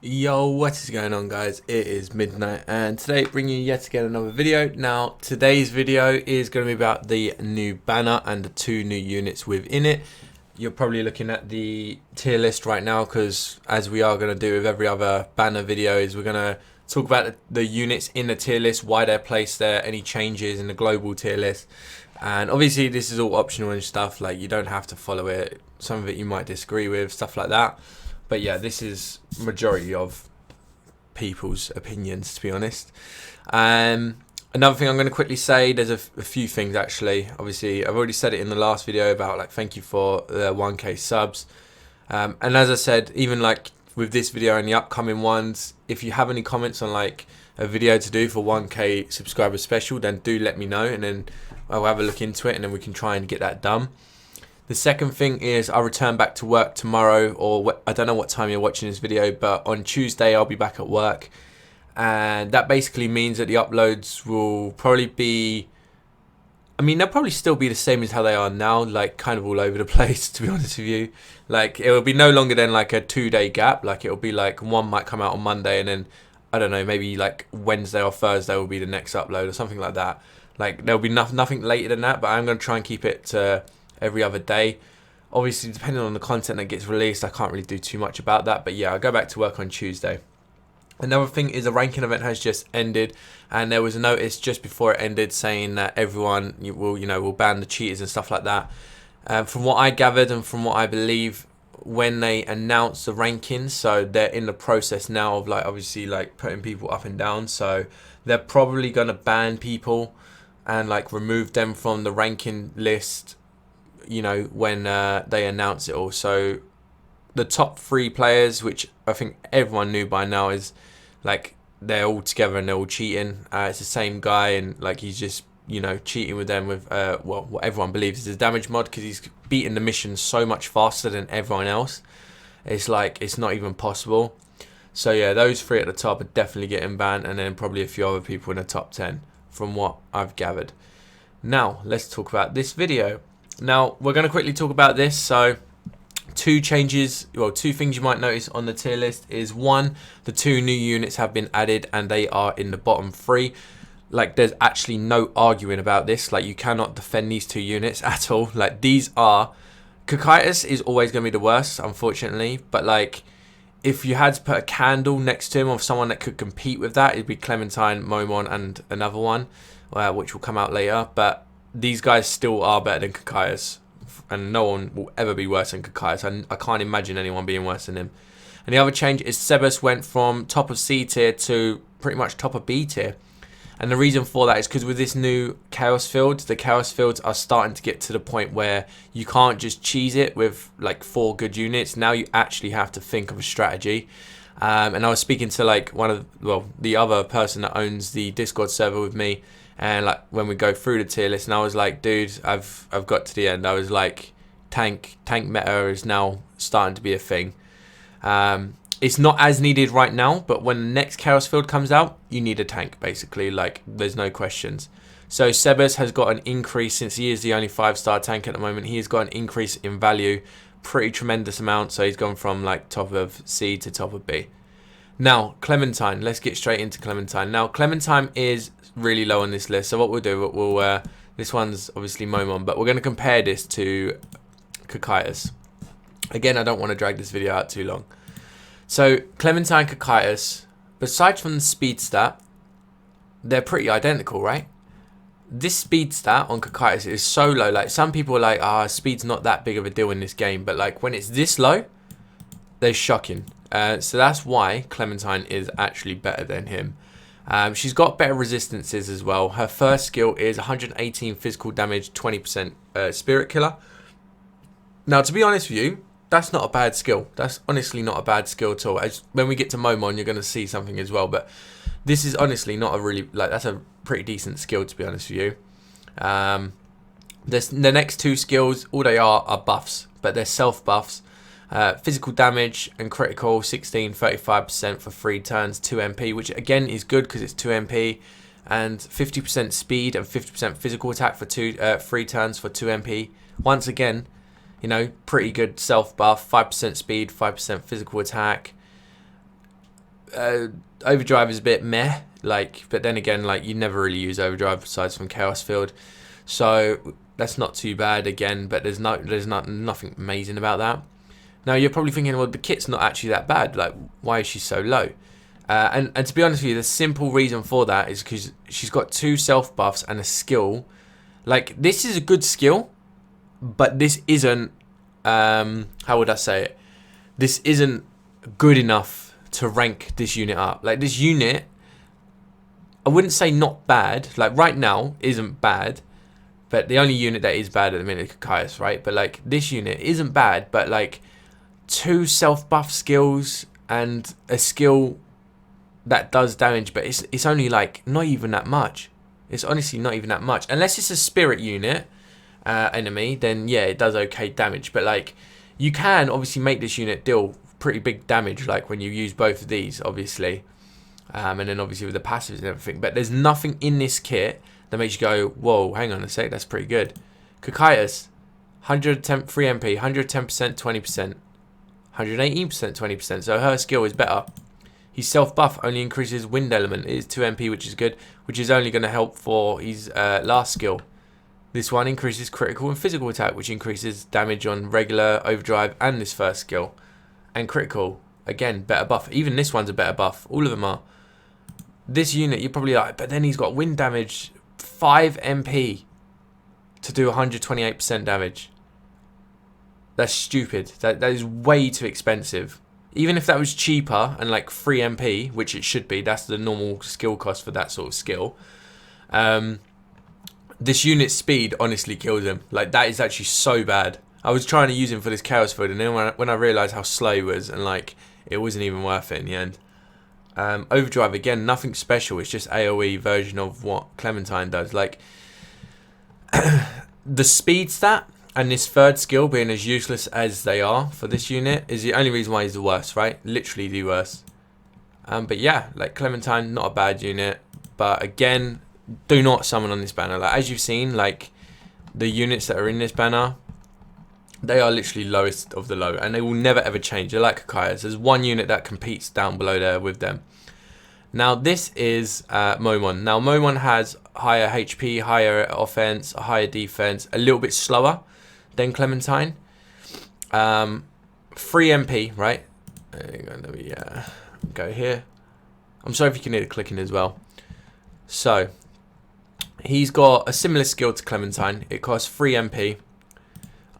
Yo, what is going on, guys? It is midnight and today bringing you yet again another video. Now today's video is going to be about the new banner and the two new units within it. You're probably looking at the tier list right now because, as we are going to do with every other banner video, is we're going to talk about the units in the tier list, why they're placed there, any changes in the global tier list. And obviously this is all optional and stuff, like you don't have to follow it. Some of it you might disagree with, stuff like that. But yeah, this is majority of people's opinions, to be honest. Another thing I'm going to quickly say, there's a few things actually. Obviously, I've already said it in the last video about like thank you for the 1k subs. And as I said, even like with this video and the upcoming ones, if you have any comments on like a video to do for 1k subscriber special, then do let me know and then I'll have a look into it and then we can try and get that done. The second thing is I'll return back to work tomorrow, or I don't know what time you're watching this video, but on Tuesday I'll be back at work. And that basically means that the uploads will probably be, I mean, they'll probably still be the same as how they are now, like kind of all over the place, to be honest with you. Like it will be no longer than like a 2-day gap. Like it'll be like one might come out on Monday and then, I don't know, maybe like Wednesday or Thursday will be the next upload or something like that. Like there'll be nothing later than that, but I'm going to try and keep it to every other day. Obviously, depending on the content that gets released, I can't really do too much about that. But yeah, I'll go back to work on Tuesday. Another thing is a ranking event has just ended, and there was a notice just before it ended saying that everyone will ban the cheaters and stuff like that. From what I gathered and from what I believe, when they announced the rankings, so they're in the process now of like obviously like putting people up and down. So they're probably gonna ban people and like remove them from the ranking list, you know, when they announce it all. So the top 3 players, which I think everyone knew by now, is like they're all together and they're all cheating. It's the same guy and like he's just, you know, cheating with them with well, what everyone believes is a damage mod, because he's beating the mission so much faster than everyone else. It's like it's not even possible. So yeah, those 3 at the top are definitely getting banned, and then probably a few other people in the top 10 from what I've gathered. Now let's talk about this video. Now, we're going to quickly talk about this. So, 2 changes, well, 2 things you might notice on the tier list is 1, the 2 new units have been added and they are in the bottom 3. Like, there's actually no arguing about this. Like, you cannot defend these 2 units at all. Like, these are... Cocytus is always going to be the worst, unfortunately. But, like, if you had to put a candle next to him of someone that could compete with that, it'd be Clementine, Momon, and another one, which will come out later. But these guys still are better than Cocytus, and no one will ever be worse than Cocytus. I can't imagine anyone being worse than him. And the other change is Sebas went from top of C tier to pretty much top of B tier. And the reason for that is because with this new Chaos Field, the Chaos Fields are starting to get to the point where you can't just cheese it with like 4 good units. Now you actually have to think of a strategy. And I was speaking to like the other person that owns the Discord server with me, and like when we go through the tier list, and I was like, dude, I've got to the end. I was like, tank meta is now starting to be a thing. It's not as needed right now, but when the next Chaos Field comes out, you need a tank, basically. Like, there's no questions. So Sebas has got an increase, since he is the only 5-star tank at the moment. He has got an increase in value, pretty tremendous amount. So he's gone from like top of C to top of B. Now, Clementine. Let's get straight into Clementine. Now, Clementine is really low on this list. So what we'll do, this one's obviously Momon, but we're going to compare this to Cocytus. Again, I don't want to drag this video out too long. So Clementine, Cocytus, besides from the speed stat, they're pretty identical, right? This speed stat on Cocytus is so low. Like, some people are like, speed's not that big of a deal in this game, but like when it's this low, they're shocking. So that's why Clementine is actually better than him. She's got better resistances as well. Her first skill is 118 physical damage, 20% spirit killer. Now, to be honest with you, that's not a bad skill. That's honestly not a bad skill at all. When we get to Momon, you're going to see something as well. But this is honestly not a really, like, that's a pretty decent skill, to be honest with you. The next 2 skills, all they are buffs, but they're self buffs. Physical damage and critical, 16, 35% for 3 turns, 2 MP, which again is good because it's 2 MP. And 50% speed and 50% physical attack for 3 turns for 2 MP. Once again, you know, pretty good self buff, 5% speed, 5% physical attack. Overdrive is a bit meh, like, but then again, like, you never really use Overdrive besides from Chaos Field, so that's not too bad again. But there's nothing amazing about that. Now you're probably thinking, well, the kit's not actually that bad. Like, why is she so low? And to be honest with you, the simple reason for that is because she's got 2 self buffs and a skill. Like, this is a good skill, but this isn't. How would I say it? This isn't good enough to rank this unit up. Like, this unit, I wouldn't say not bad. Like, right now isn't bad, but the only unit that is bad at the minute is Caius, right? But like, this unit isn't bad, but like 2 self buff skills and a skill that does damage, but it's only like not even that much. It's honestly not even that much, unless it's a spirit unit enemy. Then yeah, it does okay damage, but like, you can obviously make this unit deal pretty big damage, like when you use both of these, obviously, and then obviously with the passives and everything. But there's nothing in this kit that makes you go, whoa, hang on a sec, that's pretty good. Kakaitis, 110 free MP, 110%, 20%, 118%, 20%. So her skill is better. His self buff only increases wind element. It is 2 MP, which is good, which is only going to help for his last skill. This one increases critical and physical attack, which increases damage on regular, overdrive, and this first skill. And critical, again, better buff. Even this one's a better buff. All of them are. This unit, you're probably like, but then he's got wind damage, 5 MP to do 128% damage. That's stupid. That is way too expensive. Even if that was cheaper and like 3 MP, which it should be, that's the normal skill cost for that sort of skill. This unit's speed honestly kills him. Like, that is actually so bad. I was trying to use him for this Chaos Field, and then when I realised how slow he was, and like, it wasn't even worth it in the end. Overdrive, again, nothing special. It's just AoE version of what Clementine does. Like, the speed stat and this third skill being as useless as they are for this unit is the only reason why he's the worst, right? Literally the worst. But yeah, like, Clementine, not a bad unit. But again, do not summon on this banner. Like, as you've seen, like, the units that are in this banner, they are literally lowest of the low, and they will never ever change. They're like Kakaias. There's one unit that competes down below there with them. Now this is Momon. Now Momon has higher HP, higher offense, a higher defense, a little bit slower than Clementine. 3 MP, right? Let me go here. I'm sorry if you can hear the clicking as well. So he's got a similar skill to Clementine. It costs 3 MP.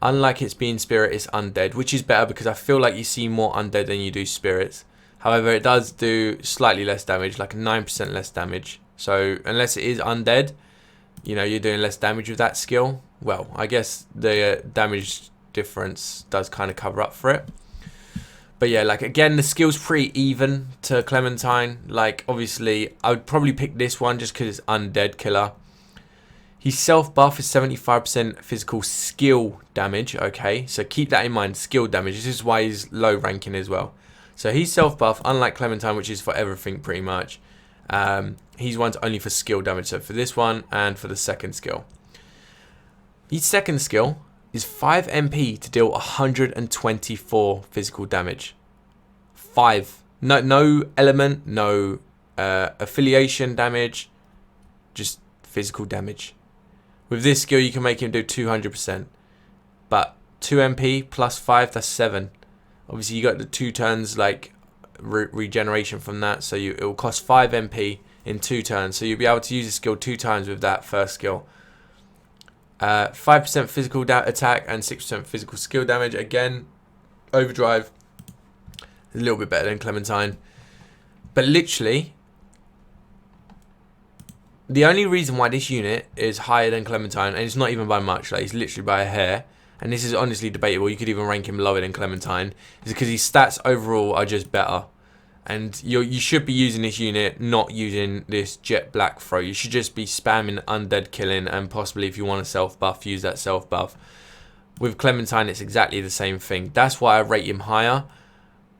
Unlike its being spirit, it's undead, which is better because I feel like you see more undead than you do spirits. However, it does do slightly less damage, like 9% less damage. So unless it is undead, you know, you're doing less damage with that skill. Well, I guess the damage difference does kind of cover up for it. But yeah, like, again, the skill's pretty even to Clementine. Like, obviously, I would probably pick this one just because it's undead killer. His self buff is 75% physical skill damage. Okay, so keep that in mind. Skill damage. This is why he's low ranking as well. So he's self buff, unlike Clementine, which is for everything pretty much. He's one's only for skill damage. So for this one and for the second skill. His second skill is 5 MP to deal 124 physical damage. 5. No element, no affiliation damage, just physical damage. With this skill, you can make him do 200%. But 2 MP plus 5, that's 7. Obviously, you got the 2 turns, like, regeneration from that. So it will cost 5 MP in 2 turns. So you'll be able to use the skill 2 times with that first skill. 5% physical attack and 6% physical skill damage. Again, overdrive is a little bit better than Clementine. But literally, the only reason why this unit is higher than Clementine, and it's not even by much, like, it's literally by a hair, and this is honestly debatable, you could even rank him lower than Clementine, is because his stats overall are just better. And you should be using this unit, not using this jet black throw. You should just be spamming undead killing, and possibly if you want a self buff, use that self buff. With Clementine, it's exactly the same thing. That's why I rate him higher.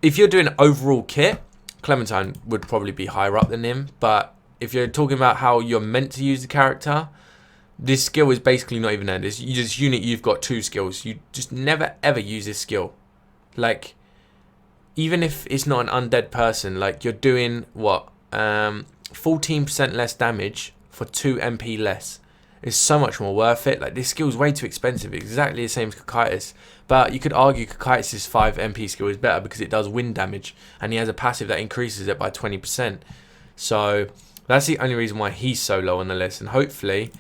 If you're doing overall kit, Clementine would probably be higher up than him. But if you're talking about how you're meant to use the character, this skill is basically not even there. This unit, you've got 2 skills. You just never ever use this skill. Like, even if it's not an undead person, like you're doing what, 14% less damage for 2 MP less. It's so much more worth it. Like, this skill is way too expensive. It's exactly the same as Cocytus, but you could argue Cocytus' 5 MP skill is better because it does wind damage, and he has a passive that increases it by 20%. So that's the only reason why he's so low on the list. And hopefully,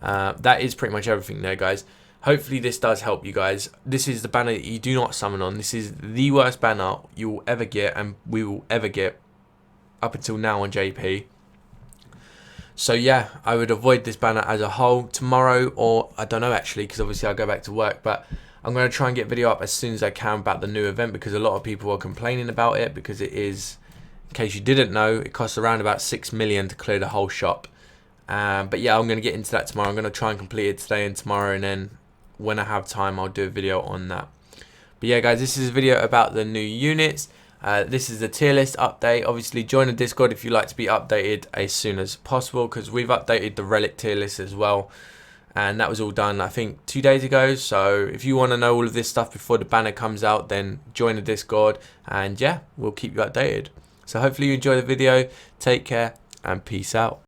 that is pretty much everything there, guys. Hopefully this does help you guys. This is the banner that you do not summon on. This is the worst banner you will ever get, and we will ever get up until now on JP. So yeah, I would avoid this banner as a whole tomorrow, or I don't know actually, because obviously I'll go back to work, but I'm going to try and get a video up as soon as I can about the new event, because a lot of people are complaining about it, because it is, in case you didn't know, it costs around about 6 million to clear the whole shop. But yeah, I'm going to get into that tomorrow. I'm going to try and complete it today and tomorrow, and then when I have time I'll do a video on that. But yeah guys, this is a video about the new units. This is the tier list update. Obviously join the Discord if you like to be updated as soon as possible, because we've updated the relic tier list as well, and that was all done I think 2 days ago. So if you want to know all of this stuff before the banner comes out, then join the Discord, and yeah, we'll keep you updated. So hopefully you enjoy the video. Take care and peace out.